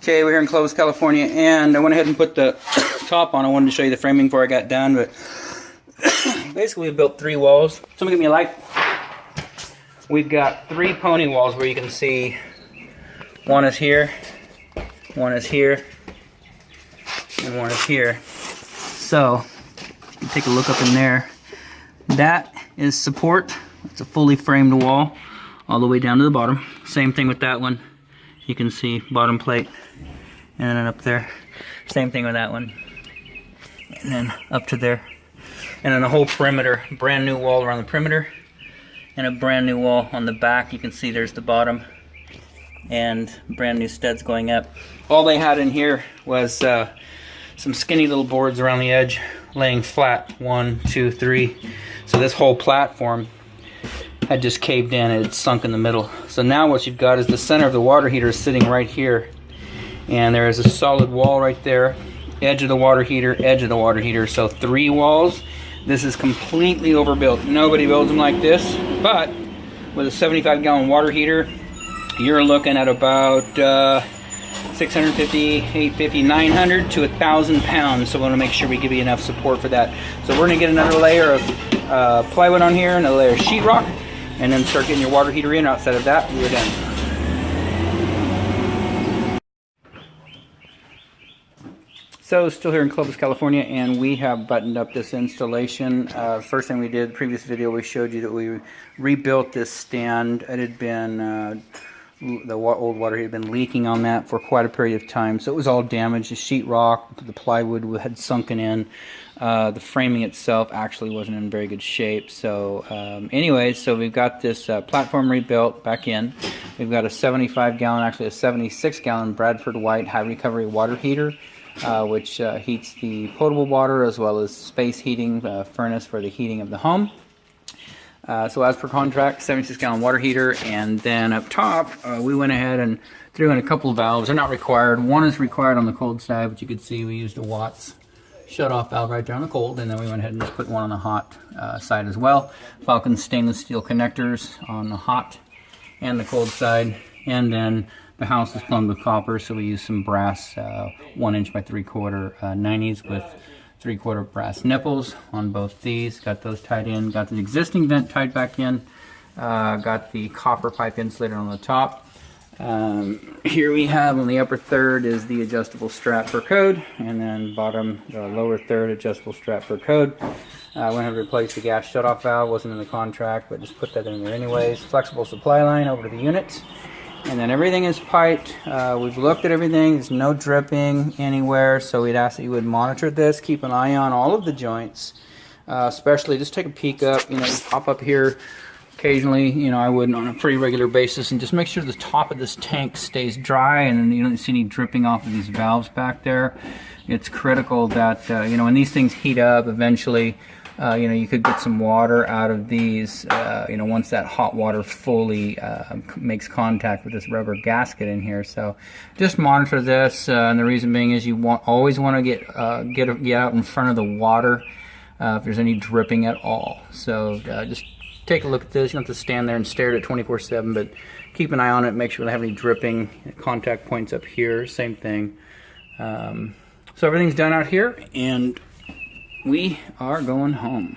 Okay, we're here in Clovis, California, and I went ahead and put the top on. I wanted to show you the framing before I got done, but basically we built 3 walls. Somebody give me a light. We've got 3 pony walls where you can see one is here, one is here, and one is here. So, you can take a look up in there. That is support. It's a fully framed wall all the way down to the bottom. Same thing with that one. You can see bottom plate, and then up there. Same thing with that one. And then up to there. And then the whole perimeter, brand new wall around the perimeter, and a brand new wall on the back. You can see there's the bottom, and brand new studs going up. All they had in here was some skinny little boards around the edge, laying flat, 1, 2, 3. So this whole platform had just caved in and it's sunk in the middle. So now what you've got is the center of the water heater is sitting right here, and there is a solid wall right there, edge of the water heater, edge of the water heater. So 3 walls. This is completely overbuilt. Nobody builds them like this, but with a 75-gallon water heater, you're looking at about 650, 850, 900 to 1,000 pounds. So we want to make sure we give you enough support for that. So we're going to get another layer of plywood on here, another layer of sheetrock, and then start getting your water heater in. Outside of that, we're done. So still here in Clovis, California, and we have buttoned up this installation. First thing we did, previous video, we showed you that we rebuilt this stand. It had been the old water had been leaking on that for quite a period of time, so it was all damaged. The sheetrock, the plywood had sunken in. The framing itself actually wasn't in very good shape. So anyways, so we've got this platform rebuilt back in. We've got a 75-gallon, actually a 76-gallon Bradford White high recovery water heater, which heats the potable water as well as space heating, furnace for the heating of the home. So as per contract, 76-gallon water heater, and then up top, we went ahead and threw in a couple of valves. They're not required. One is required on the cold side, but you can see we used a Watts shut-off valve right there on the cold, and then we went ahead and just put one on the hot side as well. Falcon stainless steel connectors on the hot and the cold side, and then the house is plumbed with copper, so we used some brass 1 inch by 3/4 90s with 3/4 brass nipples on both these. Got those tied in. Got the existing vent tied back in. Got the copper pipe insulated on the top. Here we have on the upper third is the adjustable strap for code, and then bottom, the lower third, adjustable strap for code. I went ahead and replaced the gas shutoff valve. Wasn't in the contract, but just put that in there anyways. Flexible supply line over to the unit. And then everything is piped. We've looked at everything. There's no dripping anywhere, so we'd ask that you would monitor this. Keep an eye on all of the joints, especially just take a peek up. You know, you pop up here occasionally. You know, I would on a pretty regular basis, and just make sure the top of this tank stays dry, and you don't see any dripping off of these valves back there. It's critical that you know, when these things heat up, eventually. You know, you could get some water out of these, you know, once that hot water fully makes contact with this rubber gasket in here. So just monitor this, and the reason being is you always want to get out in front of the water if there's any dripping at all. So just take a look at this. You don't have to stand there and stare at it 24/7, but keep an eye on it. Make sure we don't have any dripping. Contact points up here, same thing. So everything's done out here, and we are going home.